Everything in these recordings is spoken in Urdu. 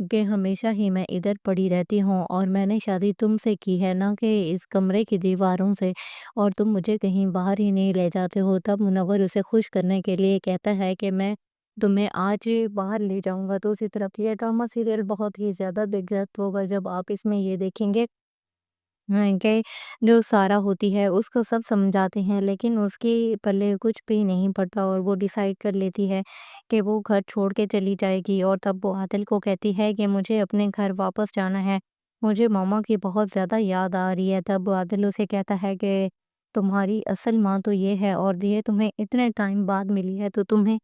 کہ ہمیشہ ہی میں ادھر پڑی رہتی ہوں اور میں نے شادی تم سے کی ہے، نہ کہ اس کمرے کی دیواروں سے، اور تم مجھے کہیں باہر ہی نہیں لے جاتے ہو۔ تب منور اسے خوش کرنے کے لیے کہتا ہے کہ میں تمہیں آج باہر لے جاؤں گا۔ تو اسی طرف یہ ڈرامہ سیریل بہت ہی زیادہ دلچسپ ہوگا جب آپ اس میں یہ دیکھیں گے کہ جو سارہ ہوتی ہے اس کو سب سمجھاتے ہیں، لیکن اس کی پلے کچھ بھی نہیں پڑتا اور وہ ڈیسائیڈ کر لیتی ہے کہ وہ گھر چھوڑ کے چلی جائے گی، اور تب وہ عادل کو کہتی ہے کہ مجھے اپنے گھر واپس جانا ہے، مجھے ماما کی بہت زیادہ یاد آ رہی ہے۔ تب عادل اسے کہتا ہے کہ تمہاری اصل ماں تو یہ ہے، اور یہ تمہیں اتنے ٹائم بعد ملی ہے، تو تمہیں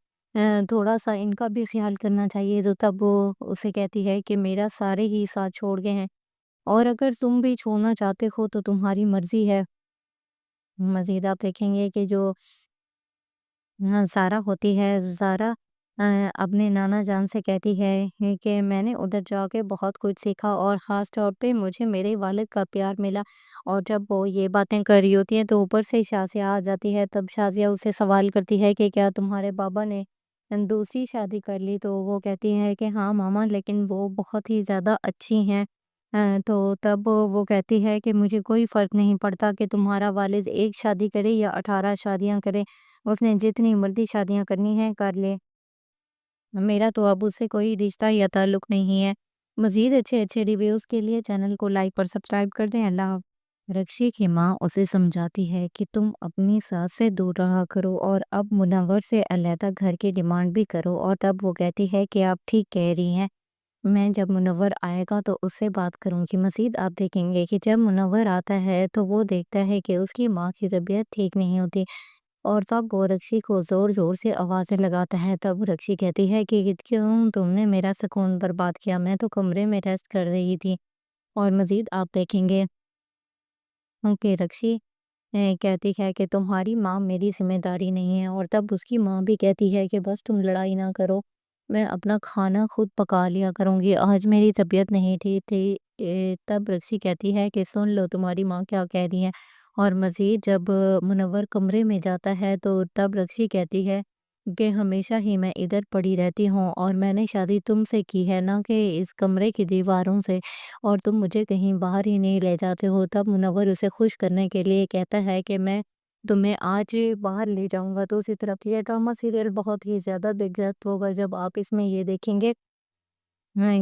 تھوڑا سا ان کا بھی خیال کرنا چاہیے۔ تو تب وہ اسے کہتی ہے کہ میرا سارے ہی ساتھ چھوڑ گئے ہیں، اور اگر تم بھی چھوڑنا چاہتے ہو تو تمہاری مرضی ہے۔ مزید آپ دیکھیں گے کہ جو سارہ ہوتی ہے، زارا اپنے نانا جان سے کہتی ہے کہ میں نے ادھر جا کے بہت کچھ سیکھا، اور خاص طور پہ مجھے میرے والد کا پیار ملا۔ اور جب وہ یہ باتیں کر رہی ہوتی ہیں تو اوپر سے شازیہ آ جاتی ہے۔ تب شازیہ اسے سوال کرتی ہے کہ کیا تمہارے بابا نے دوسری شادی کر لی؟ تو وہ کہتی ہے کہ ہاں ماما، لیکن وہ بہت ہی زیادہ اچھی ہیں۔ تو تب وہ کہتی ہے کہ مجھے کوئی فرق نہیں پڑتا کہ تمہارا والد ایک شادی کرے یا 18 شادیاں کرے، اس نے جتنی مرضی شادیاں کرنی ہیں کر لے، میرا تو اب اس سے کوئی رشتہ یا تعلق نہیں ہے۔ مزید اچھے ریویوز کے لیے چینل کو لائک اور سبسکرائب کر دیں۔ اللہ حافظ۔ رکشی کی ماں اسے سمجھاتی ہے کہ تم اپنی ساس سے دور رہا کرو اور اب منور سے علیحدہ گھر کی ڈیمانڈ بھی کرو، اور تب وہ کہتی ہے کہ آپ ٹھیک کہہ رہی ہیں، میں جب منور آئے گا تو اس سے بات کروں گی۔ مزید آپ دیکھیں گے کہ جب منور آتا ہے تو وہ دیکھتا ہے کہ اس کی ماں کی طبیعت ٹھیک نہیں ہوتی، اور تب وہ رکشی کو زور زور سے آوازیں لگاتا ہے۔ تب رکشی کہتی ہے کہ کیوں تم نے میرا سکون برباد کیا، میں تو کمرے میں ریسٹ کر رہی تھی۔ اور مزید آپ دیکھیں گے کہ رکشی کہتی ہے کہ تمہاری ماں میری ذمہ داری نہیں ہے، اور تب اس کی ماں بھی کہتی ہے کہ بس تم لڑائی نہ کرو، میں اپنا کھانا خود پکا لیا کروں گی، آج میری طبیعت نہیں ٹھیک تھی۔ تب رکشی کہتی ہے کہ سن لو تمہاری ماں کیا کہہ رہی ہے۔ اور مزید جب منور کمرے میں جاتا ہے تو تب رکشی کہتی ہے کہ ہمیشہ ہی میں ادھر پڑی رہتی ہوں، اور میں نے شادی تم سے کی ہے، نہ کہ اس کمرے کی دیواروں سے، اور تم مجھے کہیں باہر ہی نہیں لے جاتے ہو۔ تب منور اسے خوش کرنے کے لیے کہتا ہے کہ میں تمہیں آج باہر لے جاؤں گا۔ تو اسی طرف یہ ڈرامہ سیریل بہت ہی زیادہ دلچسپ ہوگا جب آپ اس میں یہ دیکھیں گے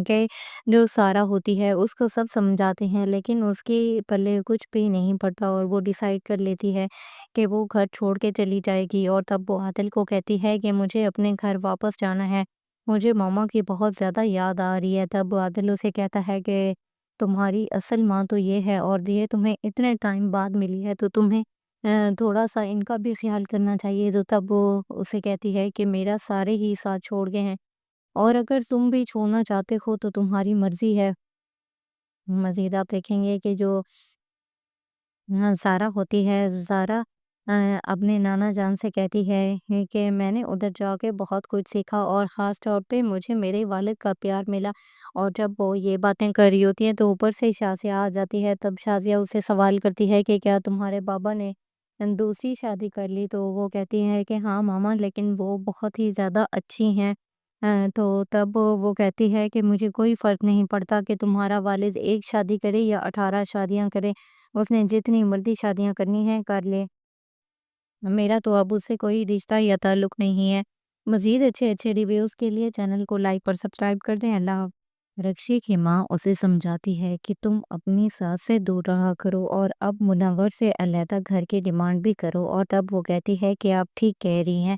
کہ جو سارہ ہوتی ہے اس کو سب سمجھاتے ہیں، لیکن اس کی پلے کچھ بھی نہیں پڑتا اور وہ ڈیسائیڈ کر لیتی ہے کہ وہ گھر چھوڑ کے چلی جائے گی، اور تب وہ عادل کو کہتی ہے کہ مجھے اپنے گھر واپس جانا ہے، مجھے ماما کی بہت زیادہ یاد آ رہی ہے۔ تب عادل اسے کہتا ہے کہ تمہاری اصل ماں تو یہ ہے، اور یہ تمہیں اتنے ٹائم بعد ملی ہے، تو تمہیں تھوڑا سا ان کا بھی خیال کرنا چاہیے۔ تو تب وہ اسے کہتی ہے کہ میرا سارے ہی ساتھ چھوڑ گئے ہیں، اور اگر تم بھی چھوڑنا چاہتے ہو تو تمہاری مرضی ہے۔ مزید آپ دیکھیں گے کہ جو سارہ ہوتی ہے، زارا اپنے نانا جان سے کہتی ہے کہ میں نے ادھر جا کے بہت کچھ سیکھا، اور خاص طور پہ مجھے میرے والد کا پیار ملا۔ اور جب وہ یہ باتیں کر رہی ہوتی ہیں تو اوپر سے شازیہ آ جاتی ہے۔ تب شازیہ اسے سوال کرتی ہے کہ کیا تمہارے بابا نے دوسری شادی کر لی؟ تو وہ کہتی ہے کہ ہاں ماما، لیکن وہ بہت ہی زیادہ اچھی ہیں۔ تو تب وہ کہتی ہے کہ مجھے کوئی فرق نہیں پڑتا کہ تمہارا والد ایک شادی کرے یا 18 شادیاں کرے، اس نے جتنی مرضی شادیاں کرنی ہیں کر لے، میرا تو اب اس سے کوئی رشتہ یا تعلق نہیں ہے۔ مزید اچھے ریویوز کے لیے چینل کو لائک اور سبسکرائب کر دیں۔ اللہ حافظ۔ رکشی کی ماں اسے سمجھاتی ہے کہ تم اپنی ساس سے دور رہا کرو اور اب منور سے علیحدہ گھر کی ڈیمانڈ بھی کرو، اور تب وہ کہتی ہے کہ آپ ٹھیک کہہ رہی ہیں،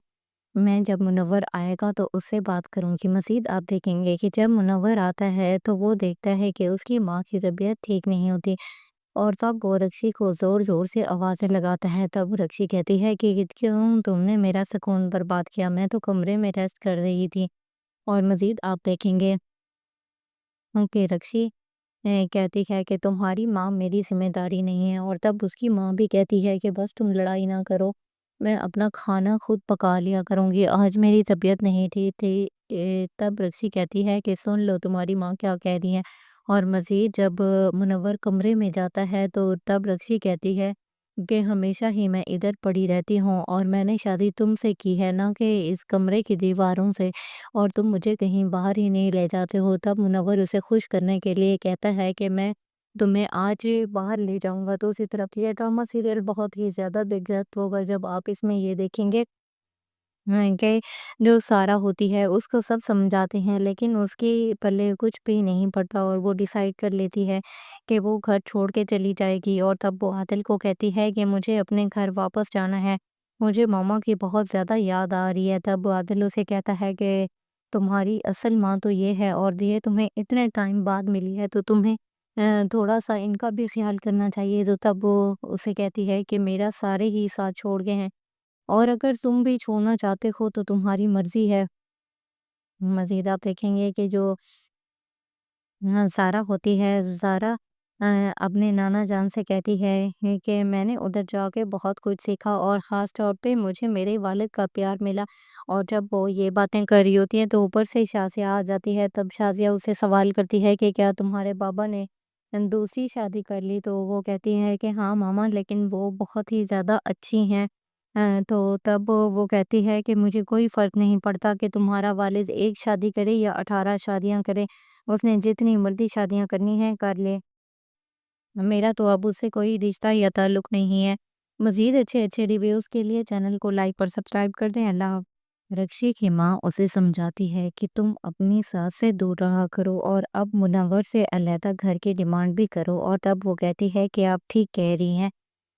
میں جب منور آئے گا تو اس سے بات کروں گی۔ مزید آپ دیکھیں گے کہ جب منور آتا ہے تو وہ دیکھتا ہے کہ اس کی ماں کی طبیعت ٹھیک نہیں ہوتی، اور تب وہ رکشی کو زور زور سے آوازیں لگاتا ہے۔ تب رکشی کہتی ہے کہ کیوں تم نے میرا سکون برباد کیا، میں تو کمرے میں ریسٹ کر رہی تھی۔ اور مزید آپ دیکھیں گے کہ رکشی کہتی ہے کہ تمہاری ماں میری ذمہ داری نہیں ہے، اور تب اس کی ماں بھی کہتی ہے کہ بس تم لڑائی نہ کرو، میں اپنا کھانا خود پکا لیا کروں گی، آج میری طبیعت نہیں ٹھیک تھی۔ تب رکشی کہتی ہے کہ سن لو تمہاری ماں کیا کہہ رہی ہے۔ اور مزید جب منور کمرے میں جاتا ہے تو تب رکشی کہتی ہے کہ کہ ہمیشہ ہی میں ادھر پڑی رہتی ہوں اور میں نے شادی تم سے کی ہے، نہ کہ اس کمرے کی دیواروں سے، اور تم مجھے کہیں باہر ہی نہیں لے جاتے ہو۔ تب منور اسے خوش کرنے کے لیے کہتا ہے کہ میں تمہیں آج باہر لے جاؤں گا۔ تو اسی طرف یہ ڈرامہ سیریل بہت ہی زیادہ دلچسپ ہوگا جب آپ اس میں یہ دیکھیں گے کہ جو سارہ ہوتی ہے اس کو سب سمجھاتے ہیں، لیکن اس کی پلے کچھ بھی نہیں پڑتا اور وہ ڈیسائیڈ کر لیتی ہے کہ وہ گھر چھوڑ کے چلی جائے گی، اور تب وہ عادل کو کہتی ہے کہ مجھے اپنے گھر واپس جانا ہے، مجھے ماما کی بہت زیادہ یاد آ رہی ہے۔ تب عادل اسے کہتا ہے کہ تمہاری اصل ماں تو یہ ہے، اور یہ تمہیں اتنے ٹائم بعد ملی ہے، تو تمہیں تھوڑا سا ان کا بھی خیال کرنا چاہیے۔ تو تب وہ اسے کہتی ہے کہ میرا سارے ہی ساتھ چھوڑ گئے ہیں، اور اگر تم بھی چھوڑنا چاہتے ہو تو تمہاری مرضی ہے۔ مزید آپ دیکھیں گے کہ جو سارہ ہوتی ہے، زارا اپنے نانا جان سے کہتی ہے کہ میں نے ادھر جا کے بہت کچھ سیکھا، اور خاص طور پہ مجھے میرے والد کا پیار ملا۔ اور جب وہ یہ باتیں کر رہی ہوتی ہیں تو اوپر سے شازیہ آ جاتی ہے۔ تب شازیہ اسے سوال کرتی ہے کہ کیا تمہارے بابا نے دوسری شادی کر لی؟ تو وہ کہتی ہے کہ ہاں ماما، لیکن وہ بہت ہی زیادہ اچھی ہیں۔ تو تب وہ کہتی ہے کہ مجھے کوئی فرق نہیں پڑتا کہ تمہارا والد ایک شادی کرے یا 18 شادیاں کرے، اس نے جتنی مرضی شادیاں کرنی ہیں کر لے، میرا تو اب اس سے کوئی رشتہ یا تعلق نہیں ہے۔ مزید اچھے اچھے ریویوز کے لیے چینل کو لائک اور سبسکرائب کر دیں۔ اللہ حافظ۔ رکشی کی ماں اسے سمجھاتی ہے کہ تم اپنی ساس سے دور رہا کرو اور اب منور سے علیحدہ گھر کی ڈیمانڈ بھی کرو، اور تب وہ کہتی ہے کہ آپ ٹھیک کہہ رہی ہیں،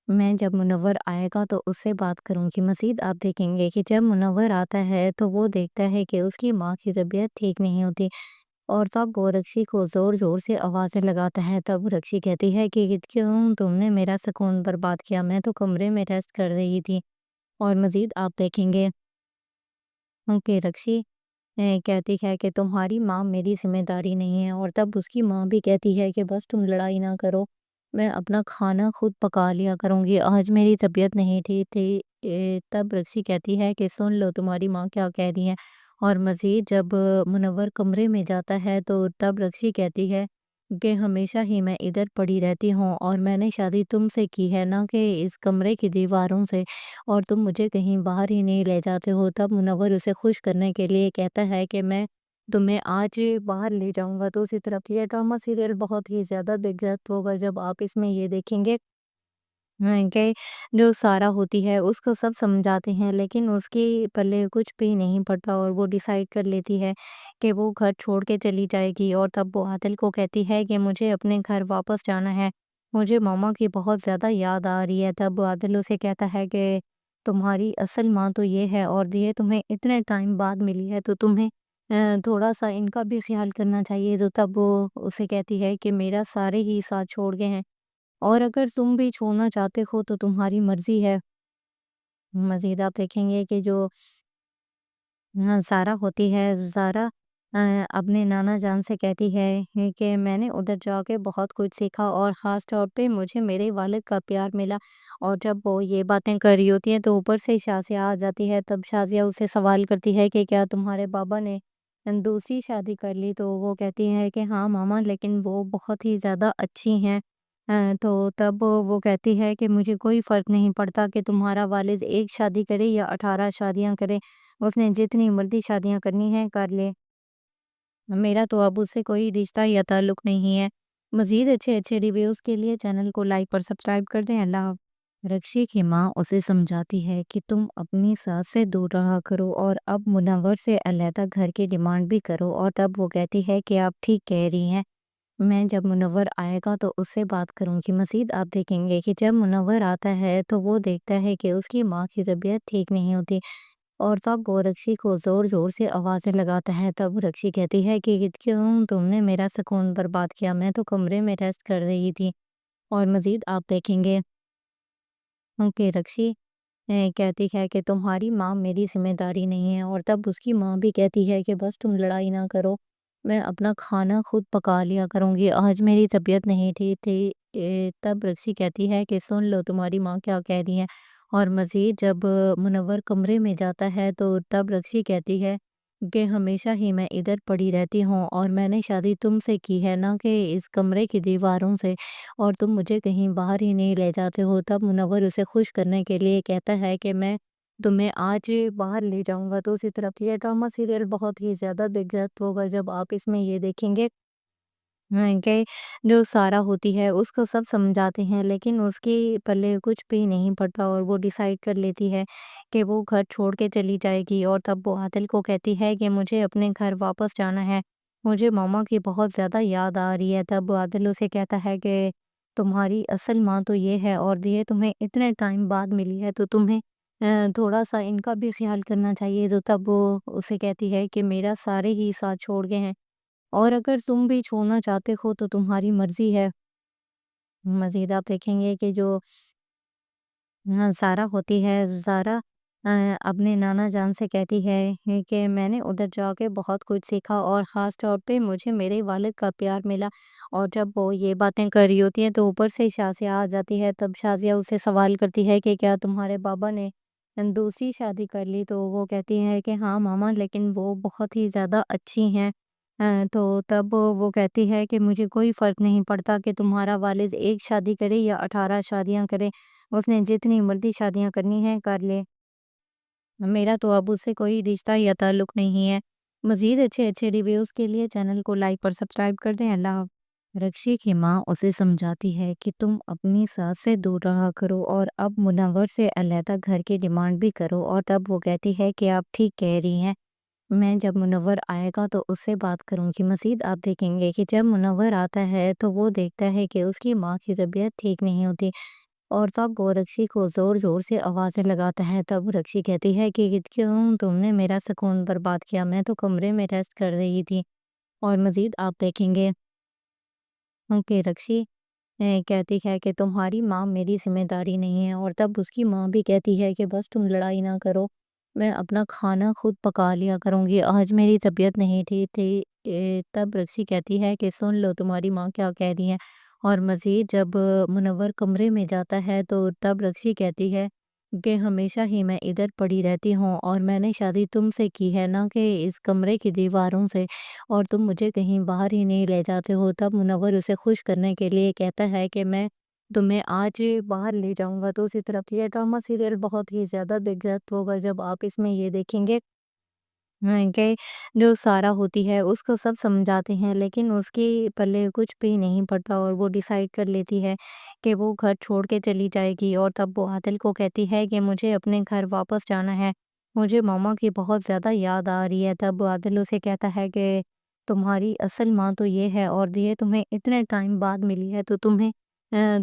میں جب منور آئے گا تو اس سے بات کروں گی۔ مزید آپ دیکھیں گے کہ جب منور آتا ہے تو وہ دیکھتا ہے کہ اس کی ماں کی طبیعت ٹھیک نہیں ہوتی، اور تب وہ رکشی کو زور زور سے آوازیں لگاتا ہے۔ تب رکشی کہتی ہے کہ کیوں تم نے میرا سکون برباد کیا، میں تو کمرے میں ریسٹ کر رہی تھی۔ اور مزید آپ دیکھیں گے کہ رکشی کہتی ہے کہ تمہاری ماں میری ذمہ داری نہیں ہے، اور تب اس کی ماں بھی کہتی ہے کہ بس تم لڑائی نہ کرو، میں اپنا کھانا خود پکا لیا کروں گی، آج میری طبیعت نہیں ٹھیک تھی۔ تب رکشی کہتی ہے کہ سن لو تمہاری ماں کیا کہہ رہی ہیں۔ اور مزید جب منور کمرے میں جاتا ہے تو تب رکشی کہتی ہے کہ ہمیشہ ہی میں ادھر پڑی رہتی ہوں، اور میں نے شادی تم سے کی ہے، نہ کہ اس کمرے کی دیواروں سے، اور تم مجھے کہیں باہر ہی نہیں لے جاتے ہو۔ تب منور اسے خوش کرنے کے لیے کہتا ہے کہ میں تمہیں آج باہر لے جاؤں گا۔ تو اسی طرف یہ ڈرامہ سیریل بہت ہی زیادہ دلچسپ ہوگا جب آپ اس میں یہ دیکھیں گے کہ جو سارہ ہوتی ہے اس کو سب سمجھاتے ہیں، لیکن اس کی پلے کچھ بھی نہیں پڑتا اور وہ ڈیسائیڈ کر لیتی ہے کہ وہ گھر چھوڑ کے چلی جائے گی، اور تب وہ عادل کو کہتی ہے کہ مجھے اپنے گھر واپس جانا ہے، مجھے ماما کی بہت زیادہ یاد آ رہی ہے۔ تب عادل اسے کہتا ہے کہ تمہاری اصل ماں تو یہ ہے، اور یہ تمہیں اتنے ٹائم بعد ملی ہے، تو تمہیں تھوڑا سا ان کا بھی خیال کرنا چاہیے۔ تو تب وہ اسے کہتی ہے کہ میرا سارے ہی ساتھ چھوڑ گئے ہیں، اور اگر تم بھی چھوڑنا چاہتے ہو تو تمہاری مرضی ہے۔ مزید آپ دیکھیں گے کہ جو سارہ ہوتی ہے، زارا اپنے نانا جان سے کہتی ہے کہ میں نے ادھر جا کے بہت کچھ سیکھا، اور خاص طور پہ مجھے میرے والد کا پیار ملا۔ اور جب وہ یہ باتیں کر رہی ہوتی ہیں تو اوپر سے شازیہ آ جاتی ہے۔ تب شازیہ اسے سوال کرتی ہے کہ کیا تمہارے بابا نے دوسری شادی کر لی؟ تو وہ کہتی ہے کہ ہاں ماما، لیکن وہ بہت ہی زیادہ اچھی ہیں۔ تو تب وہ کہتی ہے کہ مجھے کوئی فرق نہیں پڑتا کہ تمہارا والد ایک شادی کرے یا 18 شادیاں کرے، اس نے جتنی مرضی شادیاں کرنی ہیں کر لے، میرا تو اب اس سے کوئی رشتہ یا تعلق نہیں ہے۔ مزید اچھے اچھے ریویوز کے لیے چینل کو لائک اور سبسکرائب کر دیں۔ اللہ حافظ۔ رکشی کی ماں اسے سمجھاتی ہے کہ تم اپنی ساس سے دور رہا کرو اور اب منور سے علیحدہ گھر کی ڈیمانڈ بھی کرو، اور تب وہ کہتی ہے کہ آپ ٹھیک کہہ رہی ہیں، میں جب منور آئے گا تو اس سے بات کروں گی۔ مزید آپ دیکھیں گے کہ جب منور آتا ہے تو وہ دیکھتا ہے کہ اس کی ماں کی طبیعت ٹھیک نہیں ہوتی، اور تب وہ رکشی کو زور زور سے آوازیں لگاتا ہے۔ تب رکشی کہتی ہے کہ کیوں تم نے میرا سکون برباد کیا، میں تو کمرے میں ریسٹ کر رہی تھی۔ اور مزید آپ دیکھیں گے کہ رکشی کہتی ہے کہ تمہاری ماں میری ذمہ داری نہیں ہے، اور تب اس کی ماں بھی کہتی ہے کہ بس تم لڑائی نہ کرو، میں اپنا کھانا خود پکا لیا کروں گی، آج میری طبیعت نہیں ٹھیک تھی۔ تب رکشی کہتی ہے کہ سن لو تمہاری ماں کیا کہہ رہی ہیں۔ اور مزید جب منور کمرے میں جاتا ہے تو تب رکشی کہتی ہے کہ ہمیشہ ہی میں ادھر پڑی رہتی ہوں اور میں نے شادی تم سے کی ہے، نہ کہ اس کمرے کی دیواروں سے، اور تم مجھے کہیں باہر ہی نہیں لے جاتے ہو۔ تب منور اسے خوش کرنے کے لیے کہتا ہے کہ میں تمہیں آج باہر لے جاؤں گا۔ تو اسی طرف یہ ڈرامہ سیریل بہت ہی زیادہ دلچسپ ہوگا جب آپ اس میں یہ دیکھیں گے کہ جو سارا ہوتی ہے اس کو سب سمجھاتے ہیں، لیکن اس کی پلے کچھ بھی نہیں پڑتا اور وہ ڈیسائیڈ کر لیتی ہے کہ وہ گھر چھوڑ کے چلی جائے گی، اور تب وہ عادل کو کہتی ہے کہ مجھے اپنے گھر واپس جانا ہے، مجھے ماما کی بہت زیادہ یاد آ رہی ہے۔ تب عادل اسے کہتا ہے کہ تمہاری اصل ماں تو یہ ہے، اور یہ تمہیں اتنے ٹائم بعد ملی ہے، تو تمہیں تھوڑا سا ان کا بھی خیال کرنا چاہیے۔ تو تب وہ اسے کہتی ہے کہ میرا سارے ہی ساتھ چھوڑ گئے ہیں، اور اگر تم بھی چھوڑنا چاہتے ہو تو تمہاری مرضی ہے۔ مزید آپ دیکھیں گے کہ جو سارا ہوتی ہے، زارا اپنے نانا جان سے کہتی ہے کہ میں نے ادھر جا کے بہت کچھ سیکھا، اور خاص طور پہ مجھے میرے والد کا پیار ملا۔ اور جب وہ یہ باتیں کر رہی ہوتی ہیں تو اوپر سے شازیہ آ جاتی ہے۔ تب شازیہ اسے سوال کرتی ہے کہ کیا تمہارے بابا نے دوسری شادی کر لی؟ تو وہ کہتی ہے کہ ہاں ماما، لیکن وہ بہت ہی زیادہ اچھی ہیں۔ تو تب وہ کہتی ہے کہ مجھے کوئی فرق نہیں پڑتا کہ تمہارا والد ایک شادی کرے یا 18 شادیاں کرے، اس نے جتنی مرضی شادیاں کرنی ہیں کر لے، میرا تو اب اس سے کوئی رشتہ یا تعلق نہیں ہے۔ مزید اچھے اچھے ریویوز کے لیے چینل کو لائک اور سبسکرائب کر دیں۔ اللہ حافظ۔ رکشی کی ماں اسے سمجھاتی ہے کہ تم اپنی ساس سے دور رہا کرو اور اب منور سے علیحدہ گھر کی ڈیمانڈ بھی کرو، اور تب وہ کہتی ہے کہ آپ ٹھیک کہہ رہی ہیں، میں جب منور آئے گا تو اس سے بات کروں گی۔ مزید آپ دیکھیں گے کہ جب منور آتا ہے تو وہ دیکھتا ہے کہ اس کی ماں کی طبیعت ٹھیک نہیں ہوتی، اور تب وہ رکشی کو زور زور سے آوازیں لگاتا ہے۔ تب رکشی کہتی ہے کہ کیوں تم نے میرا سکون برباد کیا، میں تو کمرے میں ریسٹ کر رہی تھی۔ اور مزید آپ دیکھیں گے کہ رکشی کہتی ہے کہ تمہاری ماں میری ذمہ داری نہیں ہے، اور تب اس کی ماں بھی کہتی ہے کہ بس تم لڑائی نہ کرو، میں اپنا کھانا خود پکا لیا کروں گی، آج میری طبیعت نہیں ٹھیک تھی۔ تب رکشی کہتی ہے کہ سن لو تمہاری ماں کیا کہہ رہی ہے۔ اور مزید جب منور کمرے میں جاتا ہے تو تب رکشی کہتی ہے کہ ہمیشہ ہی میں ادھر پڑی رہتی ہوں، اور میں نے شادی تم سے کی ہے، نہ کہ اس کمرے کی دیواروں سے، اور تم مجھے کہیں باہر ہی نہیں لے جاتے ہو۔ تب منور اسے خوش کرنے کے لیے کہتا ہے کہ میں تمہیں آج باہر لے جاؤں گا۔ تو اسی طرف یہ ڈرامہ سیریل بہت ہی زیادہ دلچسپ ہوگا جب آپ اس میں یہ دیکھیں گے کہ جو سارا ہوتی ہے اس کو سب سمجھاتے ہیں، لیکن اس کی پلے کچھ بھی نہیں پڑتا، اور وہ ڈیسائیڈ کر لیتی ہے کہ وہ گھر چھوڑ کے چلی جائے گی، اور تب وہ عادل کو کہتی ہے کہ مجھے اپنے گھر واپس جانا ہے، مجھے ماما کی بہت زیادہ یاد آ رہی ہے۔ تب عادل اسے کہتا ہے کہ تمہاری اصل ماں تو یہ ہے، اور یہ تمہیں اتنے ٹائم بعد ملی ہے، تو تمہیں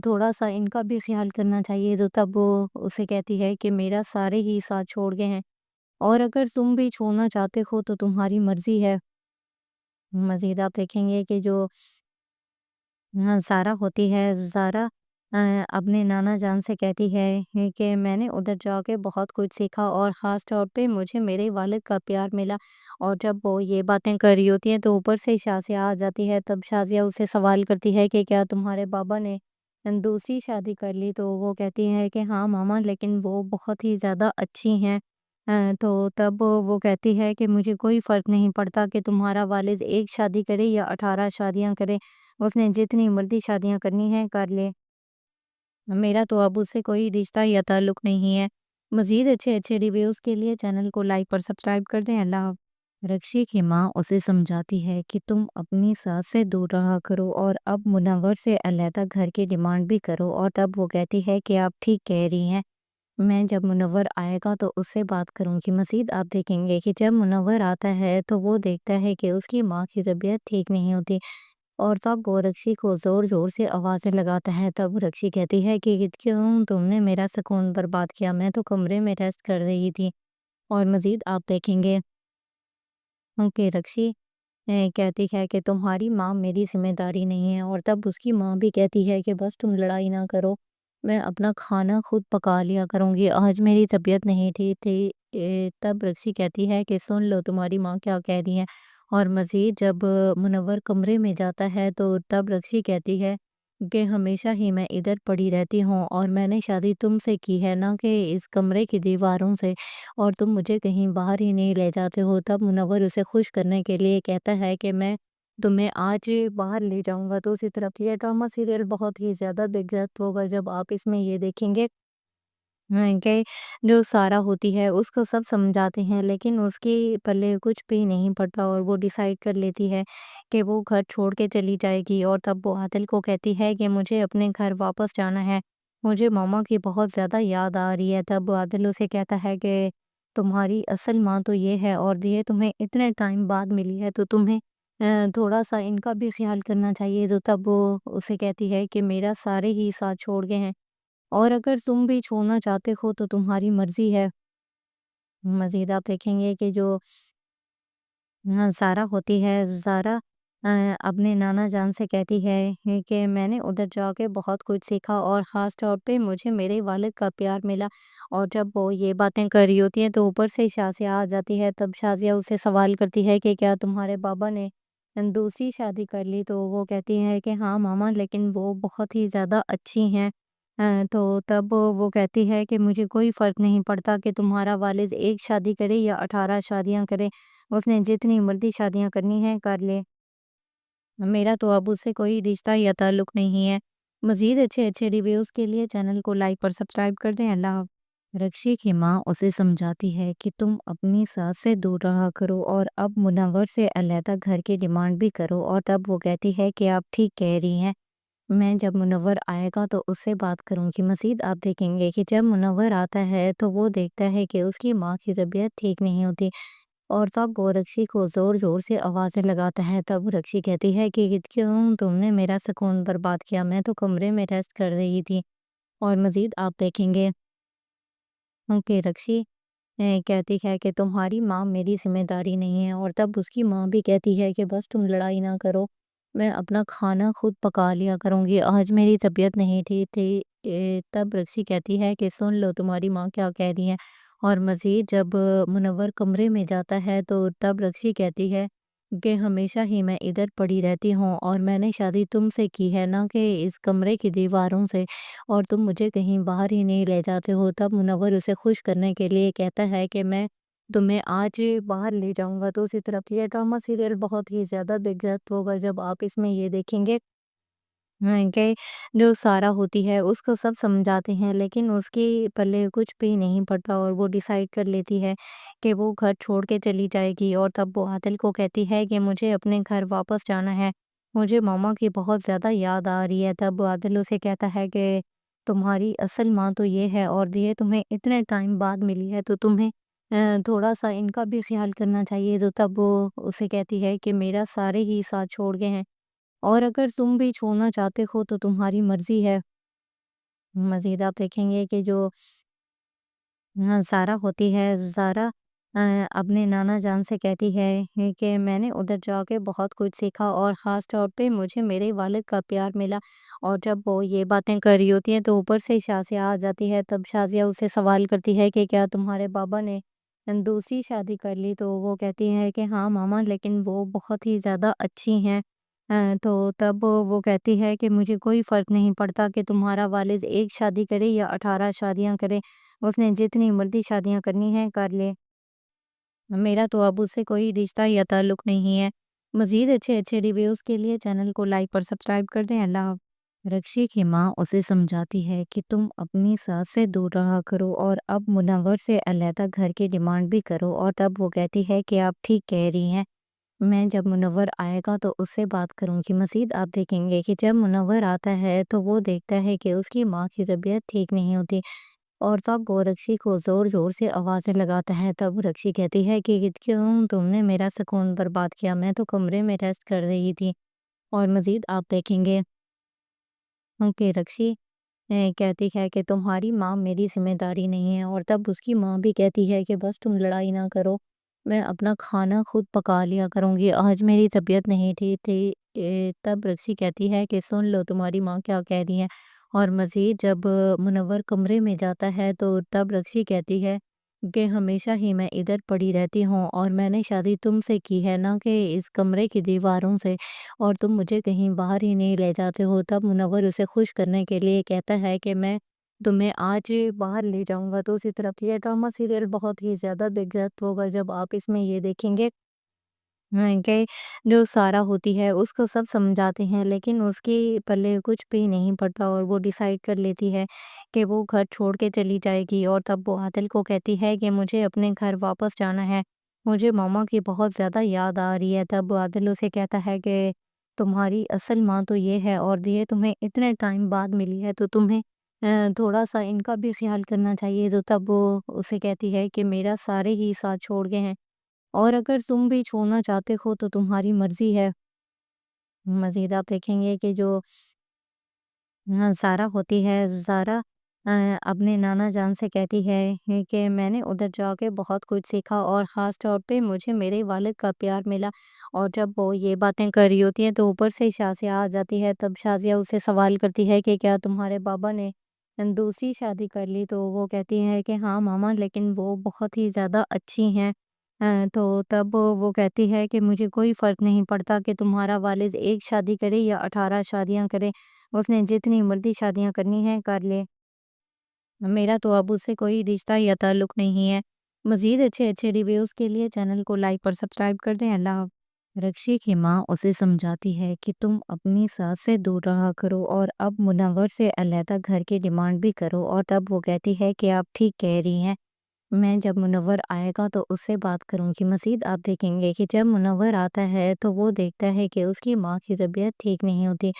تھوڑا سا ان کا بھی خیال کرنا چاہیے۔ تو تب وہ اسے کہتی ہے کہ میرا سارے ہی ساتھ چھوڑ گئے ہیں، اور اگر تم بھی چھوڑنا چاہتے ہو تو تمہاری مرضی ہے۔ مزید آپ دیکھیں گے کہ جو سارا ہوتی ہے، زارا اپنے نانا جان سے کہتی ہے کہ میں نے ادھر جا کے بہت کچھ سیکھا، اور خاص طور پہ مجھے میرے والد کا پیار ملا۔ اور جب وہ یہ باتیں کر رہی ہوتی ہیں تو اوپر سے شازیہ آ جاتی ہے۔ تب شازیہ اسے سوال کرتی ہے کہ کیا تمہارے بابا نے دوسری شادی کر لی؟ تو وہ کہتی ہے کہ ہاں ماما، لیکن وہ بہت ہی زیادہ اچھی ہیں۔ تو تب وہ کہتی ہے کہ مجھے کوئی فرق نہیں پڑتا کہ تمہارا والد ایک شادی کرے یا 18 شادیاں کرے، اس نے جتنی مرضی شادیاں کرنی ہیں کر لے، میرا تو اب اس سے کوئی رشتہ یا تعلق نہیں ہے۔ مزید اچھے اچھے ریویوز کے لیے چینل کو لائک اور سبسکرائب کر دیں۔ اللہ حافظ۔ رکشی کی ماں اسے سمجھاتی ہے کہ تم اپنی ساس سے دور رہا کرو اور اب منور سے علیحدہ گھر کی ڈیمانڈ بھی کرو، اور تب وہ کہتی ہے کہ آپ ٹھیک کہہ رہی ہیں، میں جب منور آئے گا تو اس سے بات کروں گی۔ مزید آپ دیکھیں گے کہ جب منور آتا ہے تو وہ دیکھتا ہے کہ اس کی ماں کی طبیعت ٹھیک نہیں ہوتی، اور تب وہ رکشی کو زور زور سے آوازیں لگاتا ہے۔ تب رکشی کہتی ہے کہ کیوں تم نے میرا سکون برباد کیا، میں تو کمرے میں ریسٹ کر رہی تھی۔ اور مزید آپ دیکھیں گے کہ رکشی کہتی ہے کہ تمہاری ماں میری ذمہ داری نہیں ہے، اور تب اس کی ماں بھی کہتی ہے کہ بس تم لڑائی نہ کرو، میں اپنا کھانا خود پکا لیا کروں گی، آج میری طبیعت نہیں ٹھیک تھی۔ تب رکشی کہتی ہے کہ سن لو تمہاری ماں کیا کہہ رہی ہے۔ اور مزید جب منور کمرے میں جاتا ہے تو تب رکشی کہتی ہے کہ ہمیشہ ہی میں ادھر پڑی رہتی ہوں اور میں نے شادی تم سے کی ہے، نہ کہ اس کمرے کی دیواروں سے، اور تم مجھے کہیں باہر ہی نہیں لے جاتے ہو۔ تب منور اسے خوش کرنے کے لیے کہتا ہے کہ میں تمہیں آج باہر لے جاؤں گا۔ تو اسی طرف یہ ڈرامہ سیریل بہت ہی زیادہ دلچسپ ہوگا جب آپ اس میں یہ دیکھیں گے کہ جو سارہ ہوتی ہے اس کو سب سمجھاتے ہیں، لیکن اس کی پلے کچھ بھی نہیں پڑتا اور وہ ڈیسائیڈ کر لیتی ہے کہ وہ گھر چھوڑ کے چلی جائے گی، اور تب وہ عادل کو کہتی ہے کہ مجھے اپنے گھر واپس جانا ہے، مجھے ماما کی بہت زیادہ یاد آ رہی ہے۔ تب عادل اسے کہتا ہے کہ تمہاری اصل ماں تو یہ ہے، اور یہ تمہیں اتنے ٹائم بعد ملی ہے، تو تمہیں تھوڑا سا ان کا بھی خیال کرنا چاہیے۔ تو تب وہ اسے کہتی ہے کہ میرا سارے ہی ساتھ چھوڑ گئے ہیں، اور اگر تم بھی چھوڑنا چاہتے ہو تو تمہاری مرضی ہے۔ مزید آپ دیکھیں گے کہ جو سارہ ہوتی ہے، زارا اپنے نانا جان سے کہتی ہے کہ میں نے ادھر جا کے بہت کچھ سیکھا، اور خاص طور پہ مجھے میرے والد کا پیار ملا۔ اور جب وہ یہ باتیں کر رہی ہوتی ہیں تو اوپر سے شازیہ آ جاتی ہے۔ تب شازیہ اسے سوال کرتی ہے کہ کیا تمہارے بابا نے دوسری شادی کر لی؟ تو وہ کہتی ہے کہ ہاں ماما، لیکن وہ بہت ہی زیادہ اچھی ہیں۔ تو تب وہ کہتی ہے کہ مجھے کوئی فرق نہیں پڑتا کہ تمہارا والد ایک شادی کرے یا 18 شادیاں کرے، اس نے جتنی مرضی شادیاں کرنی ہیں کر لے، میرا تو اب اس سے کوئی رشتہ یا تعلق نہیں ہے۔ مزید اچھے اچھے ریویوز کے لیے چینل کو لائک اور سبسکرائب کر دیں۔ اللہ حافظ۔ رکشی کی ماں اسے سمجھاتی ہے کہ تم اپنی ساس سے دور رہا کرو اور اب منور سے علیحدہ گھر کی ڈیمانڈ بھی کرو، اور تب وہ کہتی ہے کہ آپ ٹھیک کہہ رہی ہیں، میں جب منور آئے گا تو اس سے بات کروں گی۔ مزید آپ دیکھیں گے کہ جب منور آتا ہے تو وہ دیکھتا ہے کہ اس کی ماں کی طبیعت ٹھیک نہیں ہوتی، اور تب وہ رکشی کو زور زور سے آوازیں لگاتا ہے۔ تب رکشی کہتی ہے کہ کیوں تم نے میرا سکون برباد کیا، میں تو کمرے میں ریسٹ کر رہی تھی۔ اور مزید آپ دیکھیں گے کہ رکشی کہتی ہے کہ تمہاری ماں میری ذمہ داری نہیں ہے، اور تب اس کی ماں بھی کہتی ہے کہ بس تم لڑائی نہ کرو، میں اپنا کھانا خود پکا لیا کروں گی، آج میری طبیعت نہیں ٹھیک تھی۔ تب رکشی کہتی ہے کہ سن لو تمہاری ماں کیا کہہ رہی ہے۔ اور مزید جب منور کمرے میں جاتا ہے تو تب رکشی کہتی ہے کہ ہمیشہ ہی میں ادھر پڑی رہتی ہوں، اور میں نے شادی تم سے کی ہے، نہ کہ اس کمرے کی دیواروں سے، اور تم مجھے کہیں باہر ہی نہیں لے جاتے ہو۔ تب منور اسے خوش کرنے کے لیے کہتا ہے کہ میں تمہیں آج باہر لے جاؤں گا۔ تو اسی طرف یہ ڈرامہ سیریل بہت ہی زیادہ دلچسپ ہوگا جب آپ اس میں یہ دیکھیں گے کہ جو سارہ ہوتی ہے اس کو سب سمجھاتے ہیں، لیکن اس کی پلے کچھ بھی نہیں پڑتا اور وہ ڈیسائیڈ کر لیتی ہے کہ وہ گھر چھوڑ کے چلی جائے گی، اور تب وہ عادل کو کہتی ہے کہ مجھے اپنے گھر واپس جانا ہے، مجھے ماما کی بہت زیادہ یاد آ رہی ہے۔ تب عادل اسے کہتا ہے کہ تمہاری اصل ماں تو یہ ہے، اور یہ تمہیں اتنے ٹائم بعد ملی ہے، تو تمہیں تھوڑا سا ان کا بھی خیال کرنا چاہیے۔ تو تب وہ اسے کہتی ہے کہ میرا سارے ہی ساتھ چھوڑ گئے ہیں، اور اگر تم بھی چھوڑنا چاہتے ہو تو تمہاری مرضی ہے۔ مزید آپ دیکھیں گے کہ جو سارہ ہوتی ہے، زارا اپنے نانا جان سے کہتی ہے کہ میں نے ادھر جا کے بہت کچھ سیکھا، اور خاص طور پہ مجھے میرے والد کا پیار ملا۔ اور جب وہ یہ باتیں کر رہی ہوتی ہیں تو اوپر سے شازیہ آ جاتی ہے۔ تب شازیہ اسے سوال کرتی ہے کہ کیا تمہارے بابا نے دوسری شادی کر لی؟ تو وہ کہتی ہے کہ ہاں ماما، لیکن وہ بہت ہی زیادہ اچھی ہیں۔ تو تب وہ کہتی ہے کہ مجھے کوئی فرق نہیں پڑتا کہ تمہارا والد ایک شادی کرے یا 18 شادیاں کرے، اس نے جتنی مرضی شادیاں کرنی ہیں کر لے، میرا تو اب اس سے کوئی رشتہ یا تعلق نہیں ہے۔ مزید اچھے اچھے ریویوز کے لیے چینل کو لائک اور سبسکرائب کر دیں۔ اللہ حافظ۔ رکشی کی ماں اسے سمجھاتی ہے کہ تم اپنی ساس سے دور رہا کرو اور اب منور سے علیحدہ گھر کی ڈیمانڈ بھی کرو، اور تب وہ کہتی ہے کہ آپ ٹھیک کہہ رہی ہیں، میں جب منور آئے گا تو اس سے بات کروں گی۔ مزید آپ دیکھیں گے کہ جب منور آتا ہے تو وہ دیکھتا ہے کہ اس کی ماں کی طبیعت ٹھیک نہیں ہوتی، اور تب وہ رکشی کو زور زور سے آوازیں لگاتا ہے۔ تب رکشی کہتی ہے کہ کیوں تم نے میرا سکون برباد کیا، میں تو کمرے میں ریسٹ کر رہی تھی۔ اور مزید آپ دیکھیں گے کہ رکشی کہتی ہے کہ تمہاری ماں میری ذمہ داری نہیں ہے، اور تب اس کی ماں بھی کہتی ہے کہ بس تم لڑائی نہ کرو، میں اپنا کھانا خود پکا لیا کروں گی، آج میری طبیعت نہیں ٹھیک تھی۔ تب رکشی کہتی ہے کہ سن لو تمہاری ماں کیا کہہ رہی ہے۔ اور مزید جب منور کمرے میں جاتا ہے تو تب رکشی کہتی ہے کہ ہمیشہ ہی میں ادھر پڑی رہتی ہوں اور میں نے شادی تم سے کی ہے، نہ کہ اس کمرے کی دیواروں سے، اور تم مجھے کہیں باہر ہی نہیں لے جاتے ہو۔ تب منور اسے خوش کرنے کے لیے کہتا ہے کہ میں تمہیں آج باہر لے جاؤں گا۔ تو اسی طرف یہ ڈرامہ سیریل بہت ہی زیادہ دلچسپ ہوگا جب آپ اس میں یہ دیکھیں گے کہ جو سارہ ہوتی ہے اس کو سب سمجھاتے ہیں، لیکن اس کی پلے کچھ بھی نہیں پڑتا اور وہ ڈیسائیڈ کر لیتی ہے کہ وہ گھر چھوڑ کے چلی جائے گی، اور تب وہ عادل کو کہتی ہے کہ مجھے اپنے گھر واپس جانا ہے، مجھے ماما کی بہت زیادہ یاد آ رہی ہے۔ تب عادل اسے کہتا ہے کہ تمہاری اصل ماں تو یہ ہے، اور یہ تمہیں اتنے ٹائم بعد ملی ہے، تو تمہیں تھوڑا سا ان کا بھی خیال کرنا چاہیے۔ تو تب وہ اسے کہتی ہے کہ میرا سارے ہی ساتھ چھوڑ گئے ہیں، اور اگر تم بھی چھوڑنا چاہتے ہو تو تمہاری مرضی ہے۔ مزید آپ دیکھیں گے کہ جو سارہ ہوتی ہے، زارا اپنے نانا جان سے کہتی ہے کہ میں نے ادھر جا کے بہت کچھ سیکھا، اور خاص طور پہ مجھے میرے والد کا پیار ملا۔ اور جب وہ یہ باتیں کر رہی ہوتی ہیں تو اوپر سے شازیہ آ جاتی ہے۔ تب شازیہ اسے سوال کرتی ہے کہ کیا تمہارے بابا نے دوسری شادی کر لی؟ تو وہ کہتی ہے کہ ہاں ماما، لیکن وہ بہت ہی زیادہ اچھی ہیں۔ تو تب وہ کہتی ہے کہ مجھے کوئی فرق نہیں پڑتا کہ تمہارا والد ایک شادی کرے یا 18 شادیاں کرے، اس نے جتنی مرضی شادیاں کرنی ہیں کر لے، میرا تو اب اس سے کوئی رشتہ یا تعلق نہیں ہے۔ مزید اچھے ریویوز کے لیے چینل کو لائک اور سبسکرائب کر دیں۔ اللہ حافظ۔ رکشی کی ماں اسے سمجھاتی ہے کہ تم اپنی ساس سے دور رہا کرو اور اب منور سے علیحدہ گھر کی ڈیمانڈ بھی کرو، اور تب وہ کہتی ہے کہ آپ ٹھیک کہہ رہی ہیں، میں جب منور آئے گا تو اس سے بات کروں گی۔ مزید آپ دیکھیں گے کہ جب منور آتا ہے تو وہ دیکھتا ہے کہ اس کی ماں کی طبیعت ٹھیک نہیں ہوتی،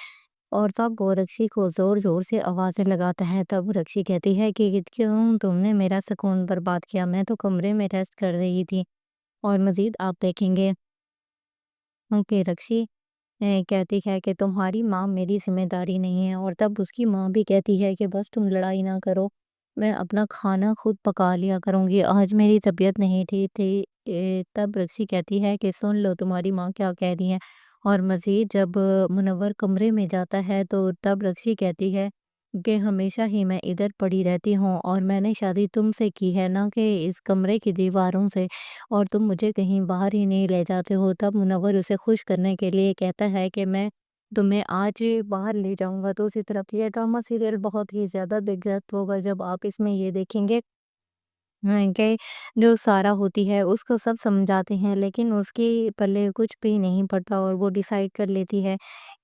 اور تب وہ رکشی کو زور زور سے آوازیں لگاتا ہے۔ تب رکشی کہتی ہے کہ کیوں تم نے میرا سکون برباد کیا، میں تو کمرے میں ریسٹ کر رہی تھی۔ اور مزید آپ دیکھیں گے کہ رکشی کہتی ہے کہ تمہاری ماں میری ذمہ داری نہیں ہے، اور تب اس کی ماں بھی کہتی ہے کہ بس تم لڑائی نہ کرو، میں اپنا کھانا خود پکا لیا کروں گی، آج میری طبیعت نہیں ٹھیک تھی۔ تب رکشی کہتی ہے کہ سن لو تمہاری ماں کیا کہہ رہی ہے۔ اور مزید جب منور کمرے میں جاتا ہے تو تب رکشی کہتی ہے کہ ہمیشہ ہی میں ادھر پڑی رہتی ہوں، اور میں نے شادی تم سے کی ہے، نہ کہ اس کمرے کی دیواروں سے، اور تم مجھے کہیں باہر ہی نہیں لے جاتے ہو۔ تب منور اسے خوش کرنے کے لیے کہتا ہے کہ میں تمہیں آج باہر لے جاؤں گا۔ تو اسی طرف یہ ڈرامہ سیریل بہت ہی زیادہ دلچسپ ہوگا جب آپ اس میں یہ دیکھیں گے کہ جو سارہ ہوتی ہے اس کو سب سمجھاتے ہیں، لیکن اس کی پلے کچھ بھی نہیں پڑتا اور وہ ڈیسائیڈ کر لیتی ہے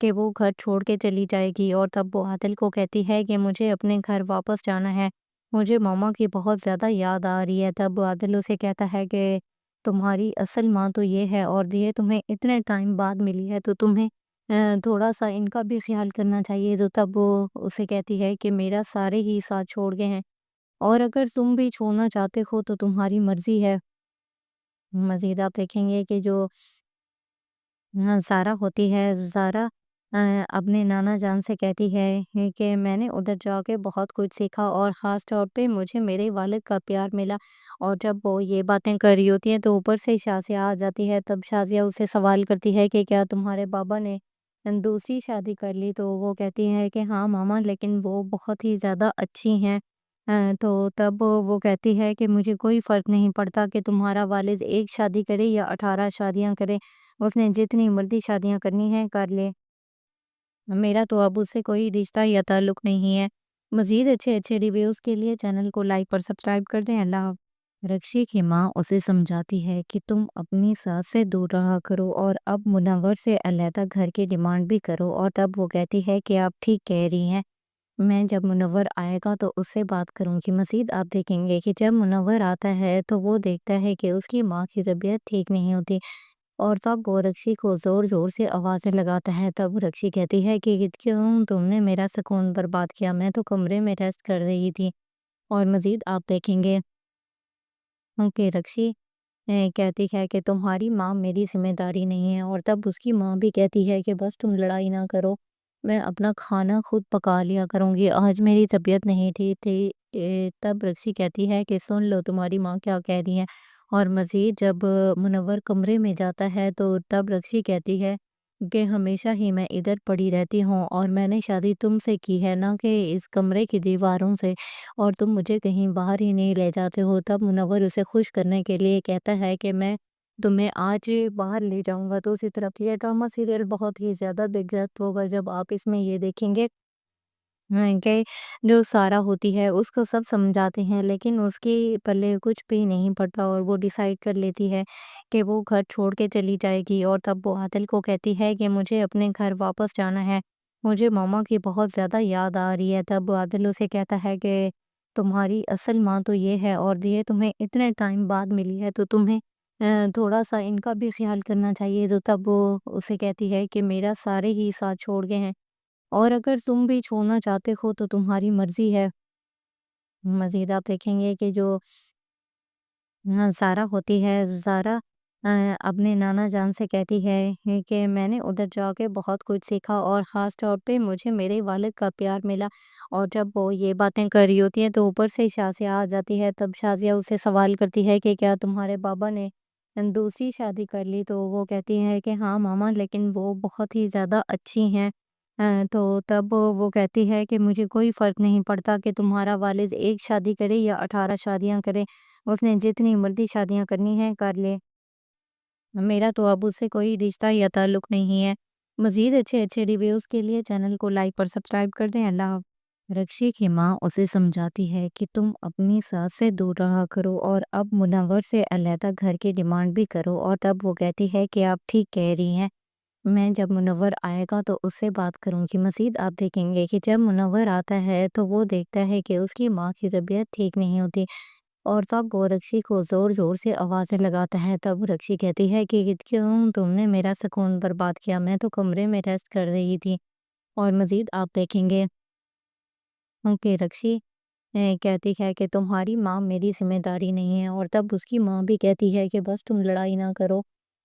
کہ وہ گھر چھوڑ کے چلی جائے گی، اور تب وہ عادل کو کہتی ہے کہ مجھے اپنے گھر واپس جانا ہے، مجھے ماما کی بہت زیادہ یاد آ رہی ہے۔ تب عادل اسے کہتا ہے کہ تمہاری اصل ماں تو یہ ہے، اور یہ تمہیں اتنے ٹائم بعد ملی ہے، تو تمہیں تھوڑا سا ان کا بھی خیال کرنا چاہیے۔ تو تب وہ اسے کہتی ہے کہ میرا سارے ہی ساتھ چھوڑ گئے ہیں، اور اگر تم بھی چھوڑنا چاہتے ہو تو تمہاری مرضی ہے۔ مزید آپ دیکھیں گے کہ جو سارہ ہوتی ہے، زارا اپنے نانا جان سے کہتی ہے کہ میں نے ادھر جا کے بہت کچھ سیکھا، اور خاص طور پہ مجھے میرے والد کا پیار ملا۔ اور جب وہ یہ باتیں کر رہی ہوتی ہیں تو اوپر سے شازیہ آ جاتی ہے۔ تب شازیہ اسے سوال کرتی ہے کہ کیا تمہارے بابا نے دوسری شادی کر لی؟ تو وہ کہتی ہے کہ ہاں ماما، لیکن وہ بہت ہی زیادہ اچھی ہیں۔ تو تب وہ کہتی ہے کہ مجھے کوئی فرق نہیں پڑتا کہ تمہارا والد ایک شادی کرے یا 18 شادیاں کرے، اس نے جتنی مرضی شادیاں کرنی ہیں کر لے، میرا تو اب اس سے کوئی رشتہ یا تعلق نہیں ہے۔ مزید اچھے ریویوز کے لیے چینل کو لائک اور سبسکرائب کر دیں۔ اللہ حافظ۔ رکشی کی ماں اسے سمجھاتی ہے کہ تم اپنی ساس سے دور رہا کرو اور اب منور سے علیحدہ گھر کی ڈیمانڈ بھی کرو، اور تب وہ کہتی ہے کہ آپ ٹھیک کہہ رہی ہیں، میں جب منور آئے گا تو اس سے بات کروں گی۔ مزید آپ دیکھیں گے کہ جب منور آتا ہے تو وہ دیکھتا ہے کہ اس کی ماں کی طبیعت ٹھیک نہیں ہوتی، اور تب وہ رکشی کو زور زور سے آوازیں لگاتا ہے۔ تب رکشی کہتی ہے کہ کیوں تم نے میرا سکون برباد کیا، میں تو کمرے میں ریسٹ کر رہی تھی۔ اور مزید آپ دیکھیں گے کہ رکشی کہتی ہے کہ تمہاری ماں میری ذمہ داری نہیں ہے، اور تب اس کی ماں بھی کہتی ہے کہ بس تم لڑائی نہ کرو، میں اپنا کھانا خود پکا لیا کروں گی، آج میری طبیعت نہیں ٹھیک تھی۔ تب رکشی کہتی ہے کہ سن لو تمہاری ماں کیا کہہ رہی ہے۔ اور مزید جب منور کمرے میں جاتا ہے تو تب رکشی کہتی ہے کہ ہمیشہ ہی میں ادھر پڑی رہتی ہوں اور میں نے شادی تم سے کی ہے، نہ کہ اس کمرے کی دیواروں سے، اور تم مجھے کہیں باہر ہی نہیں لے جاتے ہو۔ تب منور اسے خوش کرنے کے لیے کہتا ہے کہ میں تمہیں آج باہر لے جاؤں گا۔ تو اسی طرف یہ ڈرامہ سیریل بہت ہی زیادہ دلچسپ ہوگا جب آپ اس میں یہ دیکھیں گے کہ جو سارہ ہوتی ہے اس کو سب سمجھاتے ہیں، لیکن اس کی پلے کچھ بھی نہیں پڑتا اور وہ ڈیسائیڈ کر لیتی ہے کہ وہ گھر چھوڑ کے چلی جائے گی، اور تب وہ عادل کو کہتی ہے کہ مجھے اپنے گھر واپس جانا ہے، مجھے ماما کی بہت زیادہ یاد آ رہی ہے۔ تب عادل اسے کہتا ہے کہ تمہاری اصل ماں تو یہ ہے، اور یہ تمہیں اتنے ٹائم بعد ملی ہے، تو تمہیں تھوڑا سا ان کا بھی خیال کرنا چاہیے۔ تو تب وہ اسے کہتی ہے کہ میرا سارے ہی ساتھ چھوڑ گئے ہیں، اور اگر تم بھی چھوڑنا چاہتے ہو تو تمہاری مرضی ہے۔ مزید آپ دیکھیں گے کہ جو سارہ ہوتی ہے، زارا اپنے نانا جان سے کہتی ہے کہ میں نے ادھر جا کے بہت کچھ سیکھا، اور خاص طور پہ مجھے میرے والد کا پیار ملا۔ اور جب وہ یہ باتیں کر رہی ہوتی ہیں تو اوپر سے شازیہ آ جاتی ہے۔ تب شازیہ اسے سوال کرتی ہے کہ کیا تمہارے بابا نے دوسری شادی کر لی؟ تو وہ کہتی ہے کہ ہاں ماما، لیکن وہ بہت ہی زیادہ اچھی ہیں۔ تو تب وہ کہتی ہے کہ مجھے کوئی فرق نہیں پڑتا کہ تمہارا والد ایک شادی کرے یا 18 شادیاں کرے، اس نے جتنی مرضی شادیاں کرنی ہیں کر لے، میرا تو اب اس سے کوئی رشتہ یا تعلق نہیں ہے۔ مزید اچھے اچھے ریویوز کے لیے چینل کو لائک اور سبسکرائب کر دیں۔ اللہ حافظ۔ رکشی کی ماں اسے سمجھاتی ہے کہ تم اپنی ساس سے دور رہا کرو اور اب منور سے علیحدہ گھر کی ڈیمانڈ بھی کرو، اور تب وہ کہتی ہے کہ آپ ٹھیک کہہ رہی ہیں، میں جب منور آئے گا تو اس سے بات کروں گی۔ مزید آپ دیکھیں گے کہ جب منور آتا ہے تو وہ دیکھتا ہے کہ اس کی ماں کی طبیعت ٹھیک نہیں ہوتی، اور تب وہ رکشی کو زور زور سے آوازیں لگاتا ہے۔ تب رکشی کہتی ہے کہ کیوں تم نے میرا سکون برباد کیا، میں تو کمرے میں ریسٹ کر رہی تھی۔ اور مزید آپ دیکھیں گے کہ رکشی کہتی ہے کہ تمہاری ماں میری ذمہ داری نہیں ہے، اور تب اس کی ماں بھی کہتی ہے کہ بس تم لڑائی نہ کرو،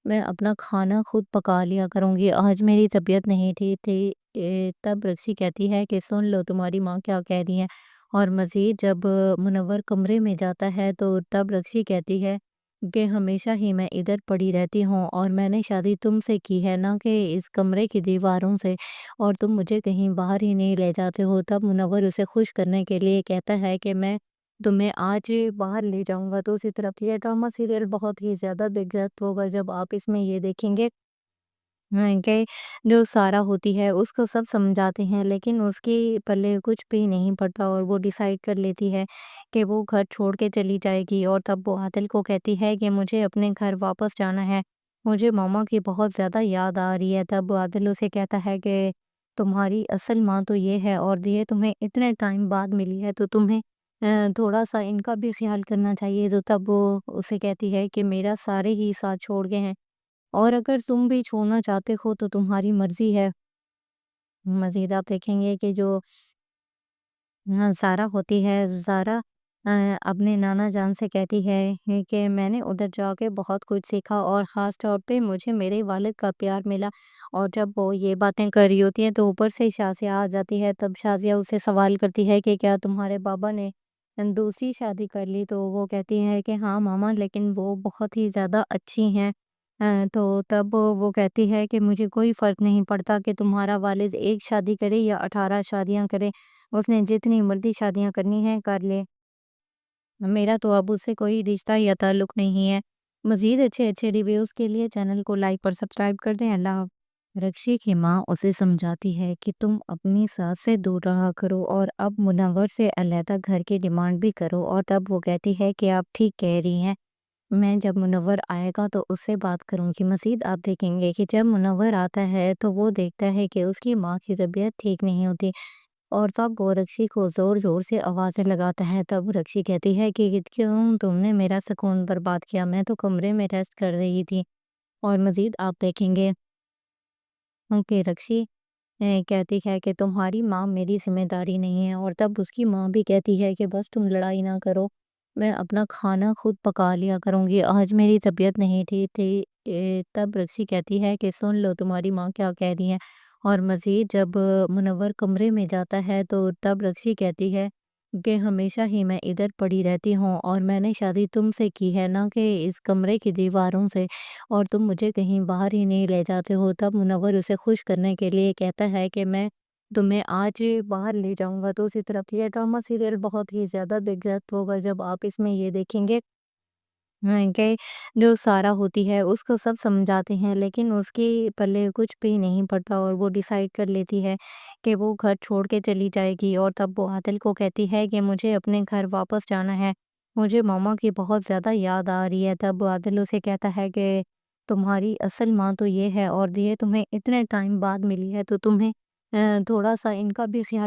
میں اپنا کھانا خود پکا لیا کروں گی، آج میری طبیعت نہیں ٹھیک تھی۔ تب رکشی کہتی ہے کہ سن لو تمہاری ماں کیا کہہ رہی ہے۔ اور مزید جب منور کمرے میں جاتا ہے تو تب رکشی کہتی ہے کہ ہمیشہ ہی میں ادھر پڑی رہتی ہوں، اور میں نے شادی تم سے کی ہے، نہ کہ اس کمرے کی دیواروں سے، اور تم مجھے کہیں باہر ہی نہیں لے جاتے ہو۔ تب منور اسے خوش کرنے کے لیے کہتا ہے کہ میں تمہیں آج باہر لے جاؤں گا۔ تو اسی طرف یہ ڈرامہ سیریل بہت ہی زیادہ دلچسپ ہوگا جب آپ اس میں یہ دیکھیں گے کہ جو سارہ ہوتی ہے اس کو سب سمجھاتے ہیں، لیکن اس کی پلے کچھ بھی نہیں پڑتا، اور وہ ڈیسائیڈ کر لیتی ہے کہ وہ گھر چھوڑ کے چلی جائے گی۔ اور تب وہ عادل کو کہتی ہے کہ مجھے اپنے گھر واپس جانا ہے، مجھے ماما کی بہت زیادہ یاد آ رہی ہے۔ تب عادل اسے کہتا ہے کہ تمہاری اصل ماں تو یہ ہے، اور یہ تمہیں اتنے ٹائم بعد ملی ہے، تو تمہیں تھوڑا سا ان کا بھی خیال کرنا چاہیے۔ تو تب وہ اسے کہتی ہے کہ میرا سارے ہی ساتھ چھوڑ گئے ہیں، اور اگر تم بھی چھوڑنا چاہتے ہو تو تمہاری مرضی ہے۔ مزید آپ دیکھیں گے کہ جو سارہ ہوتی ہے، زارا اپنے نانا جان سے کہتی ہے کہ میں نے ادھر جا کے بہت کچھ سیکھا، اور خاص طور پہ مجھے میرے والد کا پیار ملا۔ اور جب وہ یہ باتیں کر رہی ہوتی ہیں تو اوپر سے شازیہ آ جاتی ہے۔ تب شازیہ اسے سوال کرتی ہے کہ کیا تمہارے بابا نے دوسری شادی کر لی؟ تو وہ کہتی ہے کہ ہاں ماما، لیکن وہ بہت ہی زیادہ اچھی ہیں۔ تو تب وہ کہتی ہے کہ مجھے کوئی فرق نہیں پڑتا کہ تمہارا والد ایک شادی کرے یا 18 شادیاں کرے، اس نے جتنی مرضی شادیاں کرنی ہیں کر لے، میرا تو اب اس سے کوئی رشتہ یا تعلق نہیں ہے۔ مزید اچھے اچھے ریویوز کے لیے چینل کو لائک اور سبسکرائب کر دیں۔ اللہ حافظ۔ رکشی کی ماں اسے سمجھاتی ہے کہ تم اپنی ساس سے دور رہا کرو اور اب منور سے علیحدہ گھر کی ڈیمانڈ بھی کرو، اور تب وہ کہتی ہے کہ آپ ٹھیک کہہ رہی ہیں، میں جب منور آئے گا تو اس سے بات کروں گی۔ مزید آپ دیکھیں گے کہ جب منور آتا ہے تو وہ دیکھتا ہے کہ اس کی ماں کی طبیعت ٹھیک نہیں ہوتی، اور تب وہ رکشی کو زور زور سے آوازیں لگاتا ہے۔ تب رکشی کہتی ہے کہ کیوں تم نے میرا سکون برباد کیا، میں تو کمرے میں ریسٹ کر رہی تھی۔ اور مزید آپ دیکھیں گے کہ رکشی کہتی ہے کہ تمہاری ماں میری ذمہ داری نہیں ہے، اور تب اس کی ماں بھی کہتی ہے کہ بس تم لڑائی نہ کرو، میں اپنا کھانا خود پکا لیا کروں گی، آج میری طبیعت نہیں ٹھیک تھی۔ تب رکشی کہتی ہے کہ سن لو تمہاری ماں کیا کہہ رہی ہیں۔ اور مزید جب منور کمرے میں جاتا ہے تو تب رکشی کہتی ہے کہ ہمیشہ ہی میں ادھر پڑی رہتی ہوں اور میں نے شادی تم سے کی ہے، نہ کہ اس کمرے کی دیواروں سے، اور تم مجھے کہیں باہر ہی نہیں لے جاتے ہو۔ تب منور اسے خوش کرنے کے لیے کہتا ہے کہ میں تمہیں آج باہر لے جاؤں گا۔ تو اسی طرف یہ ڈرامہ سیریل بہت ہی زیادہ دلچسپ ہوگا جب آپ اس میں یہ دیکھیں گے کہ جو سارہ ہوتی ہے اس کو سب سمجھاتے ہیں، لیکن اس کی پلے کچھ بھی نہیں پڑتا اور وہ ڈیسائیڈ کر لیتی ہے کہ وہ گھر چھوڑ کے چلی جائے گی، اور تب وہ عادل کو کہتی ہے کہ مجھے اپنے گھر واپس جانا ہے، مجھے ماما کی بہت زیادہ یاد آ رہی ہے۔ تب عادل اسے کہتا ہے کہ تمہاری اصل ماں تو یہ ہے، اور یہ تمہیں اتنے ٹائم بعد ملی ہے، تو تمہیں تھوڑا سا ان کا بھی خیال